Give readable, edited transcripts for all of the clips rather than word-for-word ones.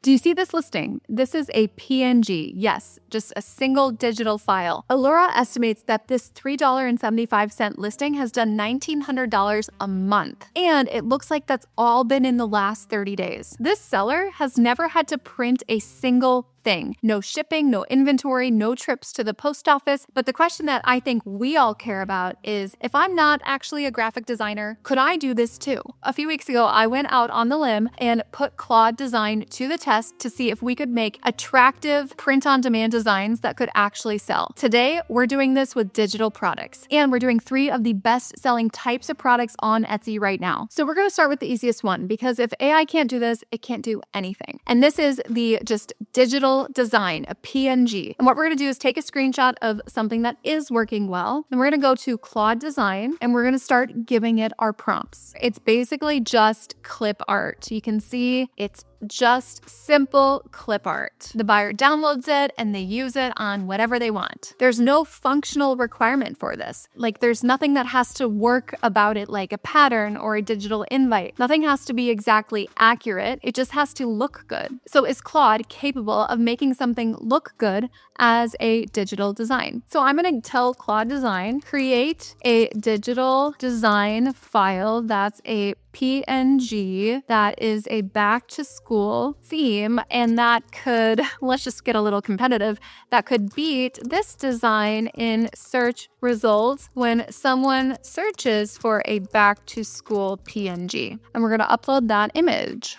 Do you see this listing? This is a PNG. Yes, just a single digital file. Allura estimates that this $3.75 listing has done $1,900 a month. And it looks like that's all been in the last 30 days. This seller has never had to print a single thing. No shipping, no inventory, no trips to the post office. But the question that I think we all care about is, if I'm not actually a graphic designer, could I do this too? A few weeks ago, I went out on the limb and put Claude Design to the test to see if we could make attractive print-on-demand designs that could actually sell. Today, we're doing this with digital products, and we're doing 3 of the best-selling types of products on Etsy right now. So we're going to start with the easiest one, because if AI can't do this, it can't do anything. And this is the just digital design, a PNG. And what we're going to do is take a screenshot of something that is working well. And we're going to go to Claude Design and we're going to start giving it our prompts. It's basically just clip art. You can see it's just simple clip art. The buyer downloads it and they use it on whatever they want. There's no functional requirement for this. Like, there's nothing that has to work about it like a pattern or a digital invite. Nothing has to be exactly accurate. It just has to look good. So is Claude capable of making something look good as a digital design? So I'm going to tell Claude Design, create a digital design file that's a PNG that is a back to school theme, and that could, let's just get a little competitive, that could beat this design in search results when someone searches for a back to school PNG. And we're going to upload that image.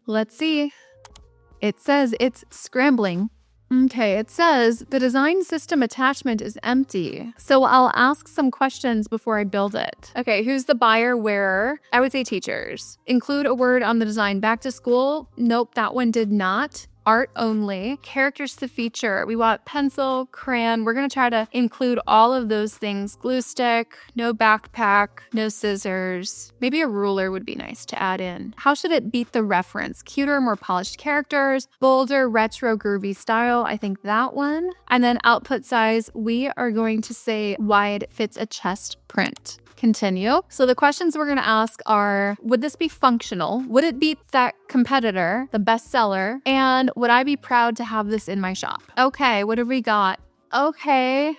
Let's see. It says it's scrambling. Okay, it says the design system attachment is empty. So I'll ask some questions before I build it. Okay, who's the buyer wearer? I would say teachers. Include a word on the design. Back to school? Nope, that one did not. Art only. Characters to feature. We want pencil, crayon. We're going to try to include all of those things. Glue stick, no backpack, no scissors. Maybe a ruler would be nice to add in. How should it beat the reference? Cuter, more polished characters, bolder, retro, groovy style. I think that one. And then output size, we are going to say wide, fits a chest print. Continue. So the questions we're going to ask are, would this be functional? Would it beat that competitor, the bestseller? And would I be proud to have this in my shop? Okay, what have we got? Okay.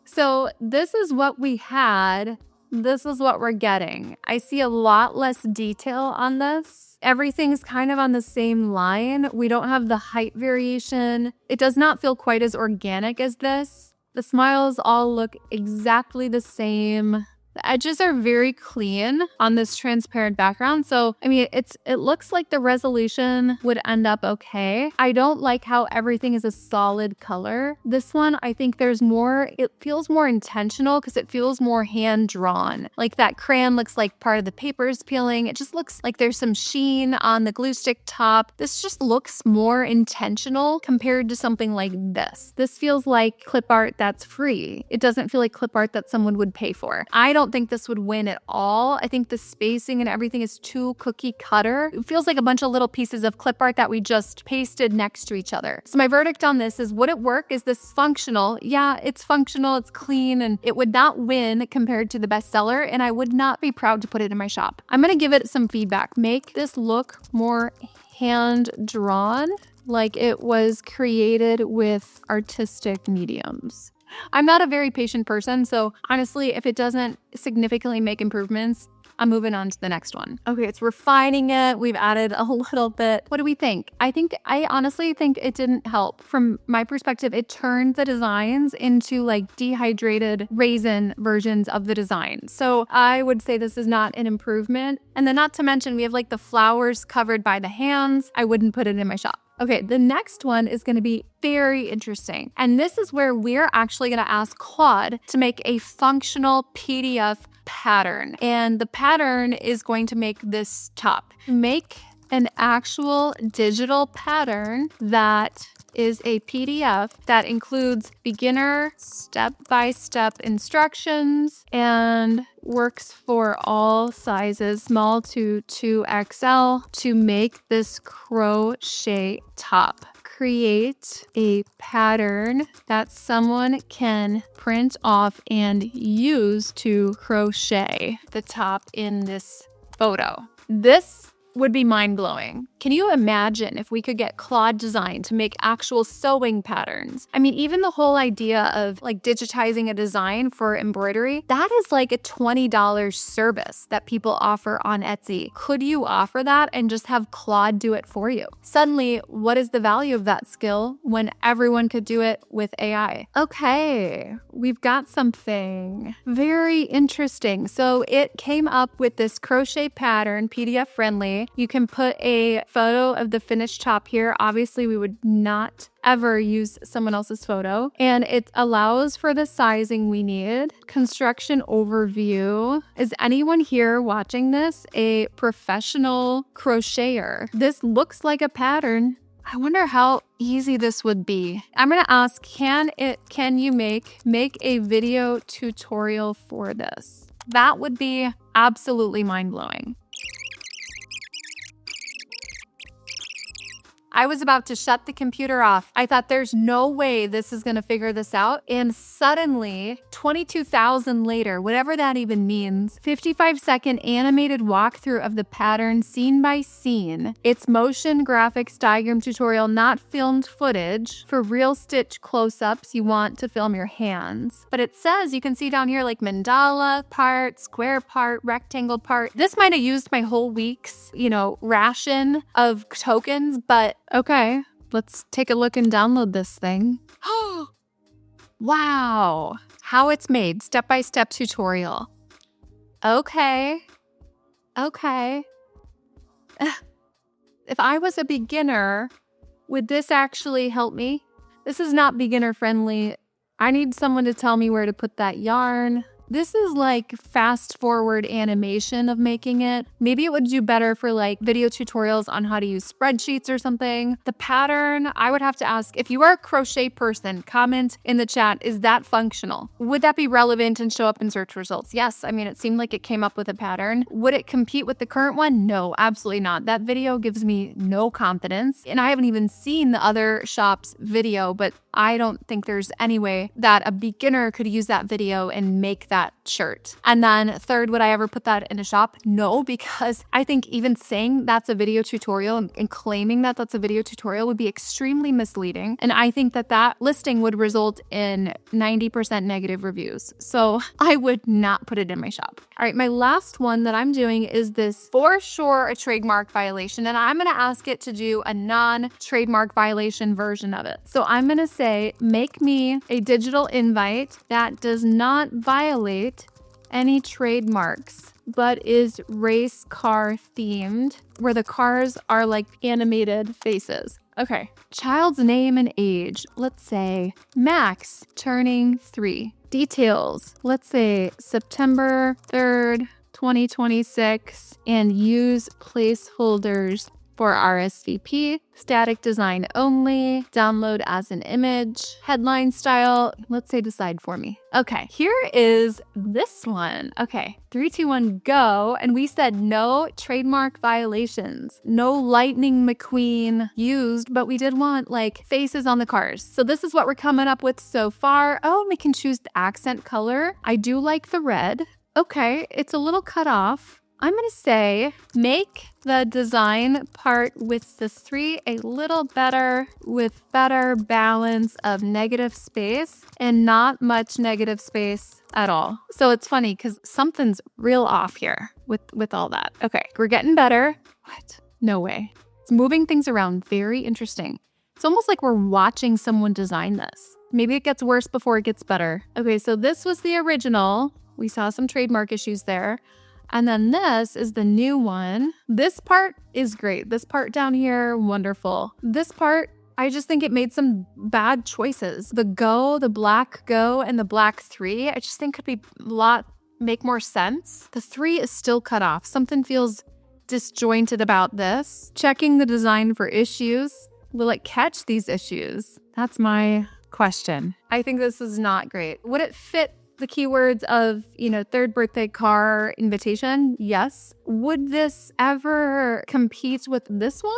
So this is what we had. This is what we're getting. I see a lot less detail on this. Everything's kind of on the same line. We don't have the height variation. It does not feel quite as organic as this. The smiles all look exactly the same. The edges are very clean on this transparent background. So, I mean, it looks like the resolution would end up okay. I don't like how everything is a solid color. This one, I think there's more, it feels more intentional because it feels more hand drawn. Like that crayon looks like part of the paper is peeling. It just looks like there's some sheen on the glue stick top. This just looks more intentional compared to something like this. This feels like clip art that's free. It doesn't feel like clip art that someone would pay for. I don't think this would win at all. I think the spacing and everything is too cookie cutter. It feels like a bunch of little pieces of clip art that we just pasted next to each other. So my verdict on this is, would it work? Is this functional? Yeah, it's functional, it's clean, and it would not win compared to the bestseller, and I would not be proud to put it in my shop. I'm gonna give it some feedback. Make this look more hand-drawn, like it was created with artistic mediums. I'm not a very patient person, so honestly, if it doesn't significantly make improvements, I'm moving on to the next one. Okay, it's refining it. We've added a little bit. What do we think? I honestly think it didn't help. From my perspective, it turned the designs into like dehydrated raisin versions of the design. So I would say this is not an improvement. And then not to mention, we have like the flowers covered by the hands. I wouldn't put it in my shop. Okay, the next one is going to be very interesting. And this is where we're actually going to ask Claude to make a functional PDF pattern. And the pattern is going to make this top. Make an actual digital pattern that is a PDF that includes beginner step-by-step instructions and works for all sizes, small to 2XL, to make this crochet top. Create a pattern that someone can print off and use to crochet the top in this photo. This would be mind-blowing. Can you imagine if we could get Claude Design to make actual sewing patterns? I mean, even the whole idea of like digitizing a design for embroidery, that is like a $20 service that people offer on Etsy. Could you offer that and just have Claude do it for you? Suddenly, what is the value of that skill when everyone could do it with AI? Okay, we've got something very interesting. So it came up with this crochet pattern, PDF friendly. You can put a photo of the finished top here. Obviously, we would not ever use someone else's photo. And it allows for the sizing we need. Construction overview. Is anyone here watching this a professional crocheter? This looks like a pattern. I wonder how easy this would be. I'm gonna ask, can you make a video tutorial for this? That would be absolutely mind-blowing. I was about to shut the computer off. I thought there's no way this is gonna figure this out. And suddenly, 22,000 later, whatever that even means, 55-second animated walkthrough of the pattern scene by scene. It's motion graphics diagram tutorial, not filmed footage. For real stitch close-ups, you want to film your hands. But it says, you can see down here like mandala part, square part, rectangle part. This might have used my whole week's, ration of tokens, but okay, let's take a look and download this thing. Oh, wow. How it's made, step-by-step tutorial. Okay. If I was a beginner, would this actually help me? This is not beginner friendly. I need someone to tell me where to put that yarn. This is like fast forward animation of making it. Maybe it would do better for like video tutorials on how to use spreadsheets or something. The pattern, I would have to ask, if you are a crochet person, comment in the chat, is that functional? Would that be relevant and show up in search results? Yes, I mean, it seemed like it came up with a pattern. Would it compete with the current one? No, absolutely not. That video gives me no confidence. And I haven't even seen the other shop's video, but I don't think there's any way that a beginner could use that video and make that shirt. And then third, would I ever put that in a shop? No, because I think even saying that's a video tutorial and claiming that that's a video tutorial would be extremely misleading. And I think that that listing would result in 90% negative reviews. So I would not put it in my shop. All right, my last one that I'm doing is this for sure a trademark violation. And I'm going to ask it to do a non-trademark violation version of it. So I'm going to say, make me a digital invite that does not violate any trademarks, but is race car themed, where the cars are like animated faces. Okay, child's name and age. Let's say Max, turning 3. Details. Let's say September 3rd, 2026, and use placeholders for RSVP, static design only, download as an image, headline style, let's say decide for me. Okay, here is this one. Okay, 3, 2, 1, go. And we said no trademark violations, no Lightning McQueen used, but we did want like faces on the cars. So this is what we're coming up with so far. Oh, and we can choose the accent color. I do like the red. Okay, it's a little cut off. I'm going to say make the design part with the 3 a little better, with better balance of negative space and not much negative space at all. So it's funny because something's real off here with all that. Okay, we're getting better. What? No way. It's moving things around. Very interesting. It's almost like we're watching someone design this. Maybe it gets worse before it gets better. Okay, so this was the original. We saw some trademark issues there. And then this is the new one. This part is great. This part down here, wonderful. This part, I just think it made some bad choices. The go, the black go, and the black 3, I just think could be make more sense. The 3 is still cut off. Something feels disjointed about this. Checking the design for issues. Will it catch these issues? That's my question. I think this is not great. Would it fit the keywords of, 3rd birthday car invitation? Yes. Would this ever compete with this one?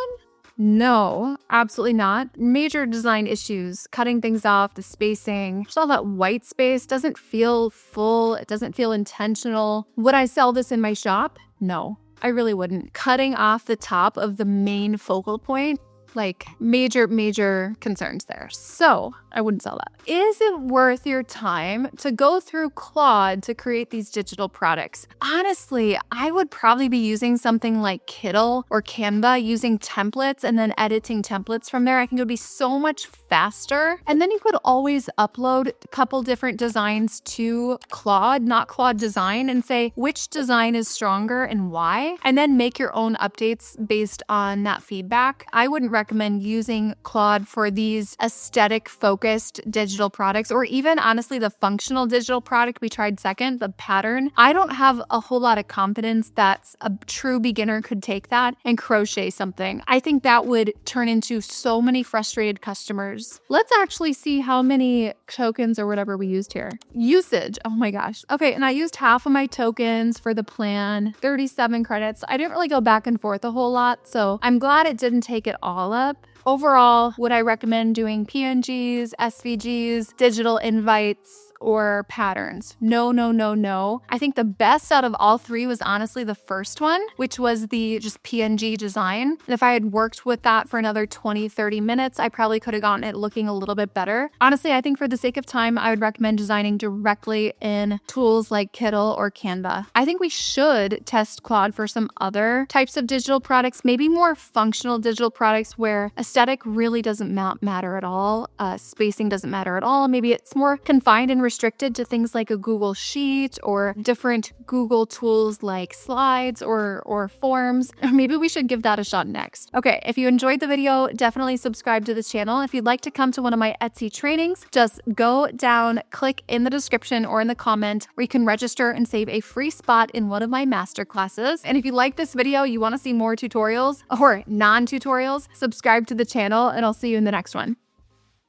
No, absolutely not. Major design issues, cutting things off, the spacing, just all that white space doesn't feel full. It doesn't feel intentional. Would I sell this in my shop? No. I really wouldn't. Cutting off the top of the main focal point, like major concerns there. So I wouldn't sell that. Is it worth your time to go through Claude to create these digital products? Honestly, I would probably be using something like Kittl or Canva, using templates and then editing templates from there. I think it would be so much faster. And then you could always upload a couple different designs to Claude, not Claude Design, and say which design is stronger and why, and then make your own updates based on that feedback. I wouldn't recommend using Claude for these aesthetic focused digital products, or even honestly the functional digital product we tried second, the pattern. I don't have a whole lot of confidence that a true beginner could take that and crochet something. I think that would turn into so many frustrated customers. Let's actually see how many tokens or whatever we used here. Usage, oh my gosh. Okay, and I used half of my tokens for the plan, 37 credits. I didn't really go back and forth a whole lot, so I'm glad it didn't take it all up. Overall, would I recommend doing PNGs, SVGs, digital invites, or patterns? No. I think the best out of all three was honestly the first one, which was the just PNG design. And if I had worked with that for another 20-30 minutes, I probably could have gotten it looking a little bit better. Honestly, I think for the sake of time, I would recommend designing directly in tools like Kittl or Canva. I think we should test Claude for some other types of digital products, maybe more functional digital products where aesthetic really doesn't matter at all. Spacing doesn't matter at all. Maybe it's more confined and restricted to things like a Google Sheet or different Google tools like Slides or Forms. Maybe we should give that a shot next. Okay, if you enjoyed the video, definitely subscribe to this channel. If you'd like to come to one of my Etsy trainings, just go down, click in the description or in the comment where you can register and save a free spot in one of my masterclasses. And if you like this video, you want to see more tutorials or non-tutorials, subscribe to the channel and I'll see you in the next one.